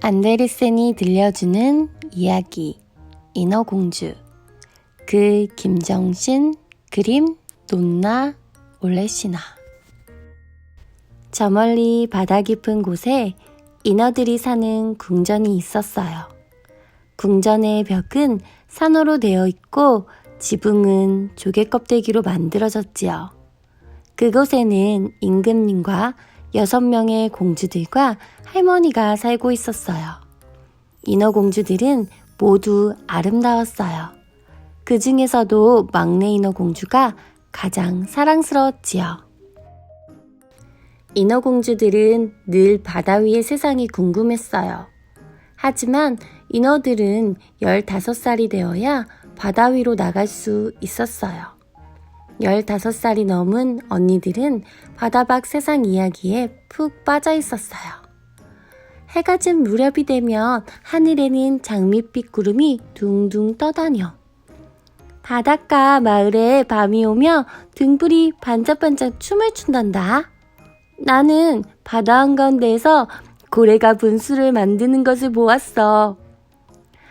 안데르센이 들려주는 이야기 인어공주. 글 김정신, 그림 논나 올레시나. 저 멀리 바다 깊은 곳에 인어들이 사는 궁전이 있었어요. 궁전의 벽은 산호로 되어 있고 지붕은 조개 껍데기로 만들어졌지요. 그곳에는 임금님과 6명의 공주들과 할머니가 살고 있었어요. 인어공주들은 모두 아름다웠어요. 그 중에서도 막내 인어공주가 가장 사랑스러웠지요. 인어공주들은 늘 바다 위의 세상이 궁금했어요. 하지만 인어들은 15살이 되어야 바다 위로 나갈 수 있었어요. 15살이 넘은 언니들은 바다 밖 세상 이야기에 푹 빠져 있었어요. 해가 진 무렵이 되면 하늘에는 장밋빛 구름이 둥둥 떠다녀. 바닷가 마을에 밤이 오면 등불이 반짝반짝 춤을 춘단다. 나는 바다 한가운데에서 고래가 분수를 만드는 것을 보았어.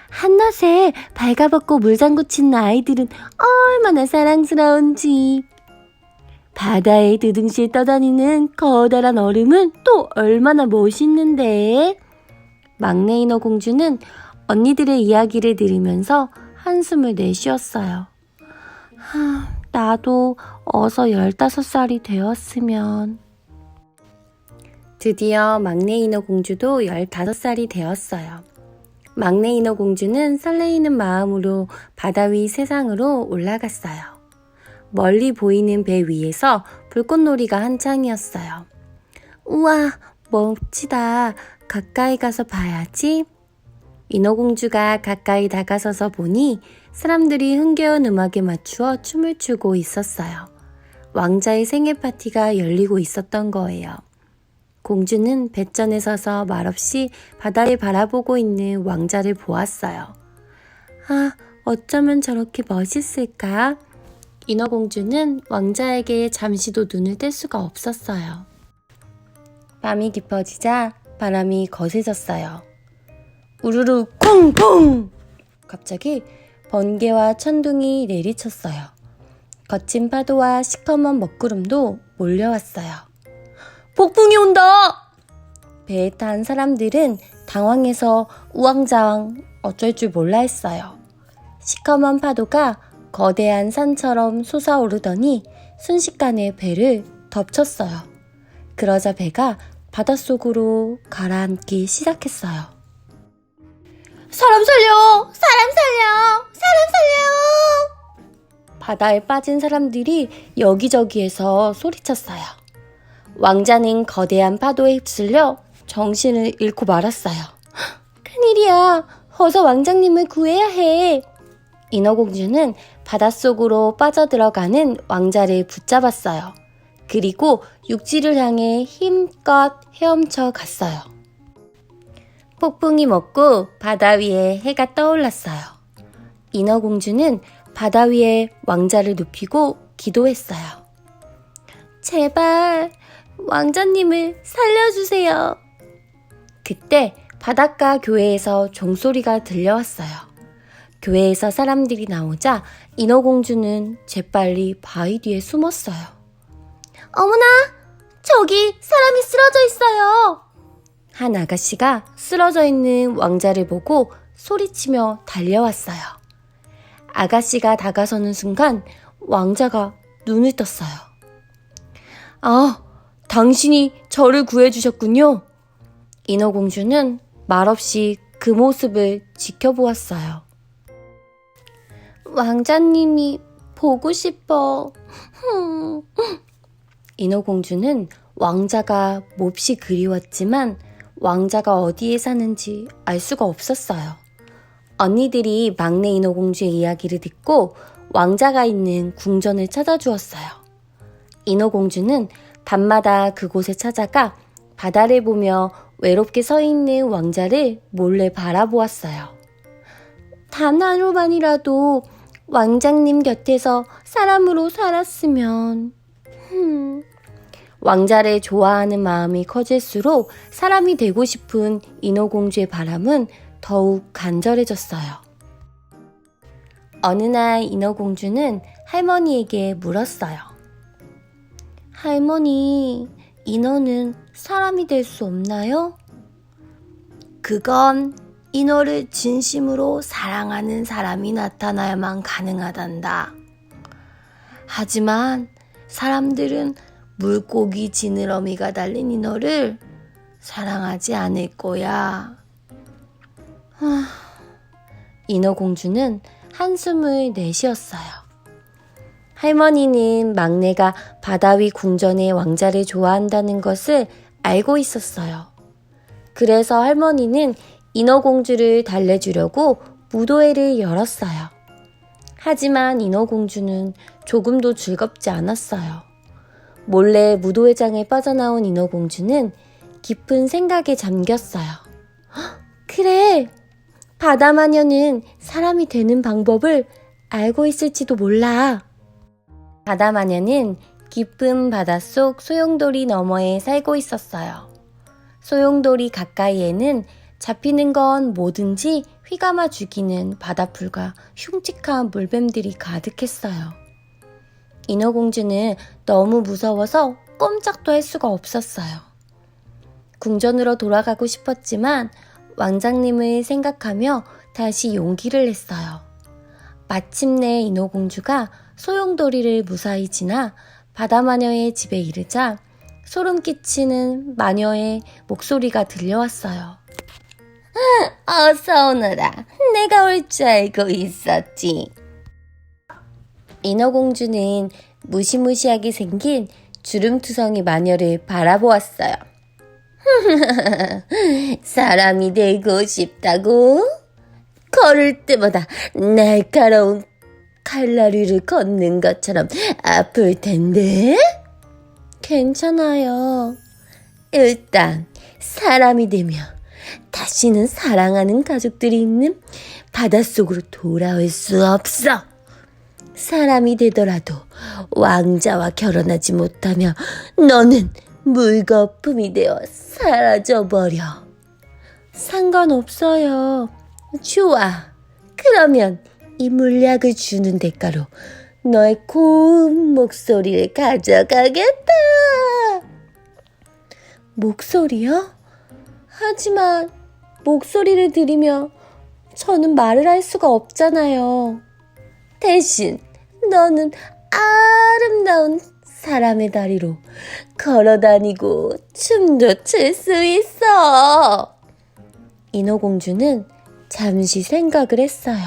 한낮에 발가벗고 물장구 치는 아이들은 얼마나 사랑스러운지. 바다에 드둥실 떠다니는 커다란 얼음은 또 얼마나 멋있는데. 막내 인어 공주는 언니들의 이야기를 들으면서 한숨을 내쉬었어요. 나도 어서 15살이 되었으면. 드디어 막내 인어 공주도 15살이 되었어요. 막내 인어 공주는 설레이는 마음으로 바다 위 세상으로 올라갔어요. 멀리 보이는 배 위에서 불꽃놀이가 한창이었어요. 우와, 멋지다. 가까이 가서 봐야지. 인어공주가 가까이 다가서서 보니 사람들이 흥겨운 음악에 맞추어 춤을 추고 있었어요. 왕자의 생일 파티가 열리고 있었던 거예요. 공주는 뱃전에 서서 말없이 바다를 바라보고 있는 왕자를 보았어요. 어쩌면 저렇게 멋있을까? 인어공주는 왕자에게 잠시도 눈을 뗄 수가 없었어요. 밤이 깊어지자 바람이 거세졌어요. 우르르 콩콩! 갑자기 번개와 천둥이 내리쳤어요. 거친 파도와 시커먼 먹구름도 몰려왔어요. 폭풍이 온다! 배에 탄 사람들은 당황해서 우왕좌왕 어쩔 줄 몰라 했어요. 시커먼 파도가 거대한 산처럼 솟아오르더니 순식간에 배를 덮쳤어요. 그러자 배가 바닷속으로 가라앉기 시작했어요. 사람 살려! 사람 살려! 사람 살려! 바다에 빠진 사람들이 여기저기에서 소리쳤어요. 왕자는 거대한 파도에 휩쓸려 정신을 잃고 말았어요. 큰일이야. 어서 왕자님을 구해야 해. 인어공주는 바닷속으로 빠져들어가는 왕자를 붙잡았어요. 그리고 육지를 향해 힘껏 헤엄쳐 갔어요. 폭풍이 멎고 바다 위에 해가 떠올랐어요. 인어공주는 바다 위에 왕자를 눕히고 기도했어요. 제발 왕자님을 살려주세요. 그때 바닷가 교회에서 종소리가 들려왔어요. 교회에서 사람들이 나오자 인어공주는 재빨리 바위 뒤에 숨었어요. 어머나! 저기 사람이 쓰러져 있어요. 한 아가씨가 쓰러져 있는 왕자를 보고 소리치며 달려왔어요. 아가씨가 다가서는 순간 왕자가 눈을 떴어요. 당신이 저를 구해주셨군요. 인어공주는 말없이 그 모습을 지켜보았어요. 왕자님이 보고 싶어. 인어공주는 왕자가 몹시 그리웠지만 왕자가 어디에 사는지 알 수가 없었어요. 언니들이 막내 인어공주의 이야기를 듣고 왕자가 있는 궁전을 찾아주었어요. 인어공주는 밤마다 그곳에 찾아가 바다를 보며 외롭게 서 있는 왕자를 몰래 바라보았어요. 단 하루만이라도 왕자님 곁에서 사람으로 살았으면. 왕자를 좋아하는 마음이 커질수록 사람이 되고 싶은 인어공주의 바람은 더욱 간절해졌어요. 어느 날 인어공주는 할머니에게 물었어요. 할머니, 인어는 사람이 될 수 없나요? 그건 인어를 진심으로 사랑하는 사람이 나타나야만 가능하단다. 하지만 사람들은 물고기 지느러미가 달린 인어를 사랑하지 않을 거야. 인어공주는 한숨을 내쉬었어요. 할머니는 막내가 바다 위 궁전의 왕자를 좋아한다는 것을 알고 있었어요. 그래서 할머니는 인어공주를 달래주려고 무도회를 열었어요. 하지만 인어공주는 조금도 즐겁지 않았어요. 몰래 무도회장에 빠져나온 인어공주는 깊은 생각에 잠겼어요. 그래! 바다마녀는 사람이 되는 방법을 알고 있을지도 몰라. 바다마녀는 깊은 바닷속 소용돌이 너머에 살고 있었어요. 소용돌이 가까이에는 잡히는 건 뭐든지 휘감아 죽이는 바다풀과 흉측한 물뱀들이 가득했어요. 인어공주는 너무 무서워서 꼼짝도 할 수가 없었어요. 궁전으로 돌아가고 싶었지만 왕장님을 생각하며 다시 용기를 냈어요. 마침내 인어공주가 소용돌이를 무사히 지나 바다마녀의 집에 이르자 소름 끼치는 마녀의 목소리가 들려왔어요. 어서 오너라. 내가 올 줄 알고 있었지. 인어공주는 무시무시하게 생긴 주름투성이 마녀를 바라보았어요. 사람이 되고 싶다고? 걸을 때마다 날카로운 칼날위를 걷는 것처럼 아플 텐데? 괜찮아요. 일단 사람이 되면 다시는 사랑하는 가족들이 있는 바닷속으로 돌아올 수 없어. 사람이 되더라도 왕자와 결혼하지 못하며 너는 물거품이 되어 사라져버려. 상관없어요. 좋아. 그러면 이 물약을 주는 대가로 너의 고운 목소리를 가져가겠다. 목소리요? 하지만 목소리를 들으며 저는 말을 할 수가 없잖아요. 대신 너는 아름다운 사람의 다리로 걸어다니고 춤도 출 수 있어. 인어공주는 잠시 생각을 했어요.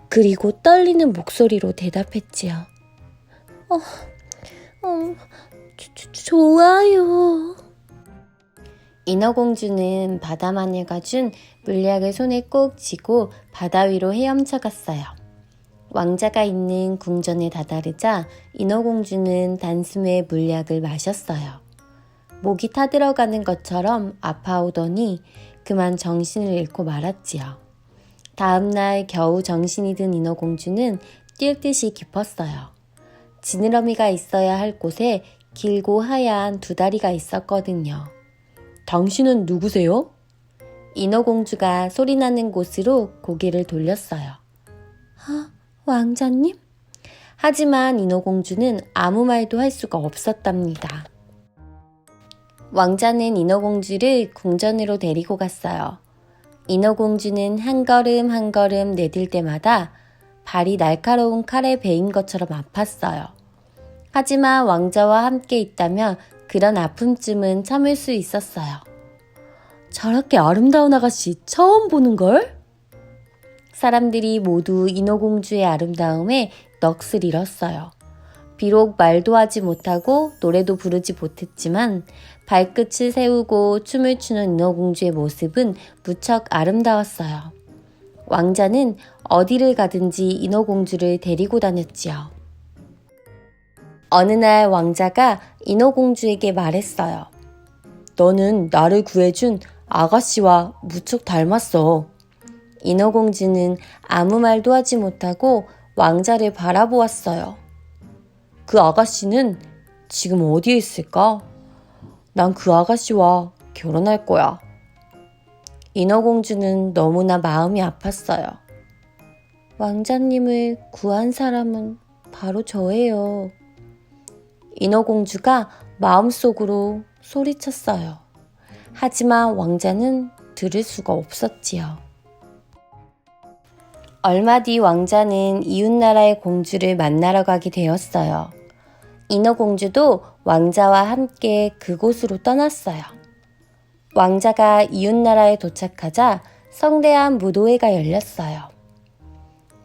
그리고 떨리는 목소리로 대답했지요. 좋아요. 인어공주는 바다마녀가 준 물약을 손에 꼭 쥐고 바다 위로 헤엄쳐 갔어요. 왕자가 있는 궁전에 다다르자 인어공주는 단숨에 물약을 마셨어요. 목이 타들어가는 것처럼 아파오더니 그만 정신을 잃고 말았지요. 다음날 겨우 정신이 든 인어공주는 뛸 듯이 깊었어요. 지느러미가 있어야 할 곳에 길고 하얀 두 다리가 있었거든요. 당신은 누구세요? 인어공주가 소리나는 곳으로 고개를 돌렸어요. 왕자님? 하지만 인어공주는 아무 말도 할 수가 없었답니다. 왕자는 인어공주를 궁전으로 데리고 갔어요. 인어공주는 한 걸음 한 걸음 내딜 때마다 발이 날카로운 칼에 베인 것처럼 아팠어요. 하지만 왕자와 함께 있다면 그런 아픔쯤은 참을 수 있었어요. 저렇게 아름다운 아가씨 처음 보는걸? 사람들이 모두 인어공주의 아름다움에 넋을 잃었어요. 비록 말도 하지 못하고 노래도 부르지 못했지만 발끝을 세우고 춤을 추는 인어공주의 모습은 무척 아름다웠어요. 왕자는 어디를 가든지 인어공주를 데리고 다녔지요. 어느 날 왕자가 인어공주에게 말했어요. 너는 나를 구해준 아가씨와 무척 닮았어. 인어공주는 아무 말도 하지 못하고 왕자를 바라보았어요. 그 아가씨는 지금 어디에 있을까? 난 그 아가씨와 결혼할 거야. 인어공주는 너무나 마음이 아팠어요. 왕자님을 구한 사람은 바로 저예요. 인어공주가 마음속으로 소리쳤어요. 하지만 왕자는 들을 수가 없었지요. 얼마 뒤 왕자는 이웃나라의 공주를 만나러 가게 되었어요. 인어공주도 왕자와 함께 그곳으로 떠났어요. 왕자가 이웃나라에 도착하자 성대한 무도회가 열렸어요.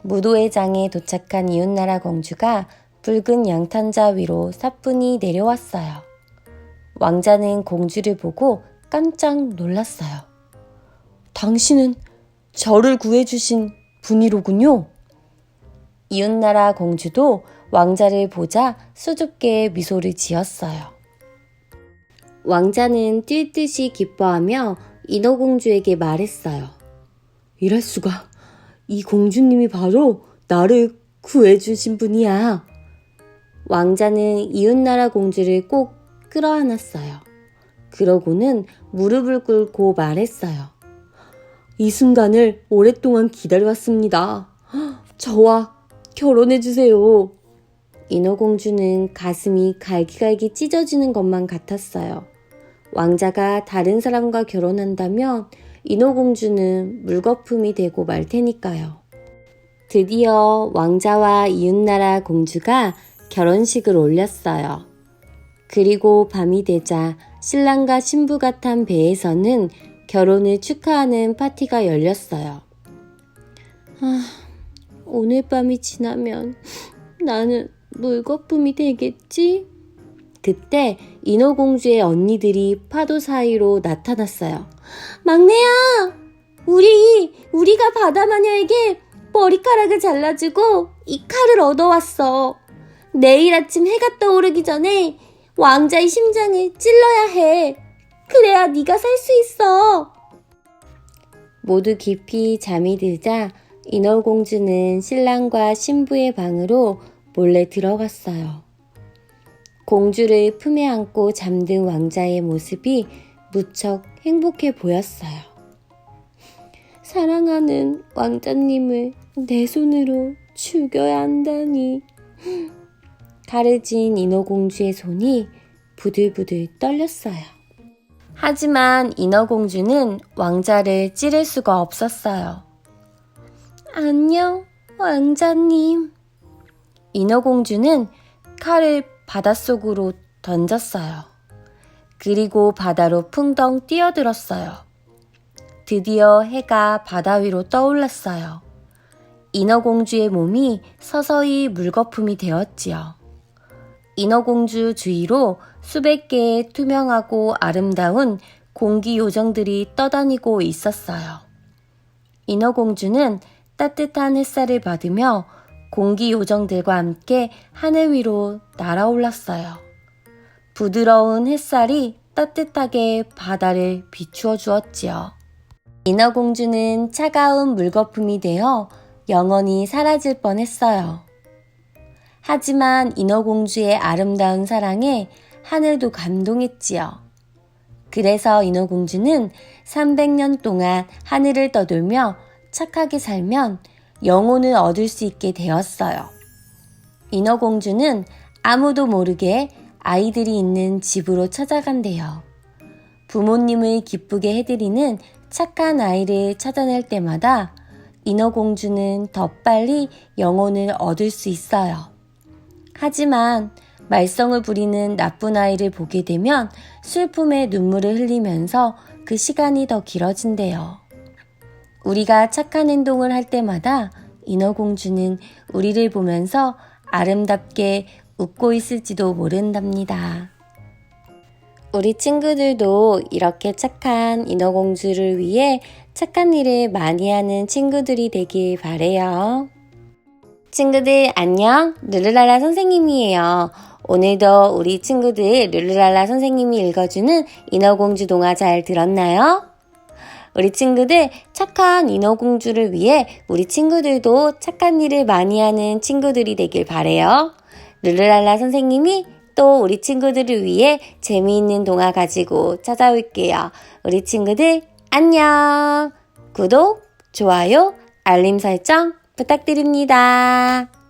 무도회장에 도착한 이웃나라 공주가 붉은 양탄자 위로 사뿐히 내려왔어요. 왕자는 공주를 보고 깜짝 놀랐어요. 당신은 저를 구해주신 분이로군요. 이웃나라 공주도 왕자를 보자 수줍게 미소를 지었어요. 왕자는 뛸 듯이 기뻐하며 인어공주에게 말했어요. 이럴 수가, 이 공주님이 바로 나를 구해주신 분이야. 왕자는 이웃나라 공주를 꼭 끌어안았어요. 그러고는 무릎을 꿇고 말했어요. 이 순간을 오랫동안 기다려왔습니다. 저와 결혼해주세요. 인어공주는 가슴이 갈기갈기 찢어지는 것만 같았어요. 왕자가 다른 사람과 결혼한다면 인어공주는 물거품이 되고 말 테니까요. 드디어 왕자와 이웃나라 공주가 결혼식을 올렸어요. 그리고 밤이 되자 신랑과 신부가 탄 배에서는 결혼을 축하하는 파티가 열렸어요. 오늘 밤이 지나면 나는 물거품이 되겠지? 그때 인어공주의 언니들이 파도 사이로 나타났어요. 막내야! 우리가 바다마녀에게 머리카락을 잘라주고 이 칼을 얻어왔어. 내일 아침 해가 떠오르기 전에 왕자의 심장을 찔러야 해. 그래야 네가 살 수 있어. 모두 깊이 잠이 들자 인어공주는 신랑과 신부의 방으로 몰래 들어갔어요. 공주를 품에 안고 잠든 왕자의 모습이 무척 행복해 보였어요. 사랑하는 왕자님을 내 손으로 죽여야 한다니. 칼을 쥔 인어공주의 손이 부들부들 떨렸어요. 하지만 인어공주는 왕자를 찌를 수가 없었어요. 안녕, 왕자님. 인어공주는 칼을 바닷속으로 던졌어요. 그리고 바다로 풍덩 뛰어들었어요. 드디어 해가 바다 위로 떠올랐어요. 인어공주의 몸이 서서히 물거품이 되었지요. 인어공주 주위로 수백 개의 투명하고 아름다운 공기 요정들이 떠다니고 있었어요. 인어공주는 따뜻한 햇살을 받으며 공기 요정들과 함께 하늘 위로 날아올랐어요. 부드러운 햇살이 따뜻하게 바다를 비추어 주었지요. 인어공주는 차가운 물거품이 되어 영원히 사라질 뻔했어요. 하지만 인어공주의 아름다운 사랑에 하늘도 감동했지요. 그래서 인어공주는 300년 동안 하늘을 떠돌며 착하게 살면 영혼을 얻을 수 있게 되었어요. 인어공주는 아무도 모르게 아이들이 있는 집으로 찾아간대요. 부모님을 기쁘게 해드리는 착한 아이를 찾아낼 때마다 인어공주는 더 빨리 영혼을 얻을 수 있어요. 하지만 말썽을 부리는 나쁜 아이를 보게 되면 슬픔의 눈물을 흘리면서 그 시간이 더 길어진대요. 우리가 착한 행동을 할 때마다 인어공주는 우리를 보면서 아름답게 웃고 있을지도 모른답니다. 우리 친구들도 이렇게 착한 인어공주를 위해 착한 일을 많이 하는 친구들이 되길 바래요. 친구들 안녕, 룰루랄라 선생님이에요. 오늘도 우리 친구들 룰루랄라 선생님이 읽어주는 인어공주 동화 잘 들었나요? 우리 친구들 착한 인어공주를 위해 우리 친구들도 착한 일을 많이 하는 친구들이 되길 바래요. 룰루랄라 선생님이 또 우리 친구들을 위해 재미있는 동화 가지고 찾아올게요. 우리 친구들 안녕. 구독, 좋아요, 알림 설정 부탁드립니다.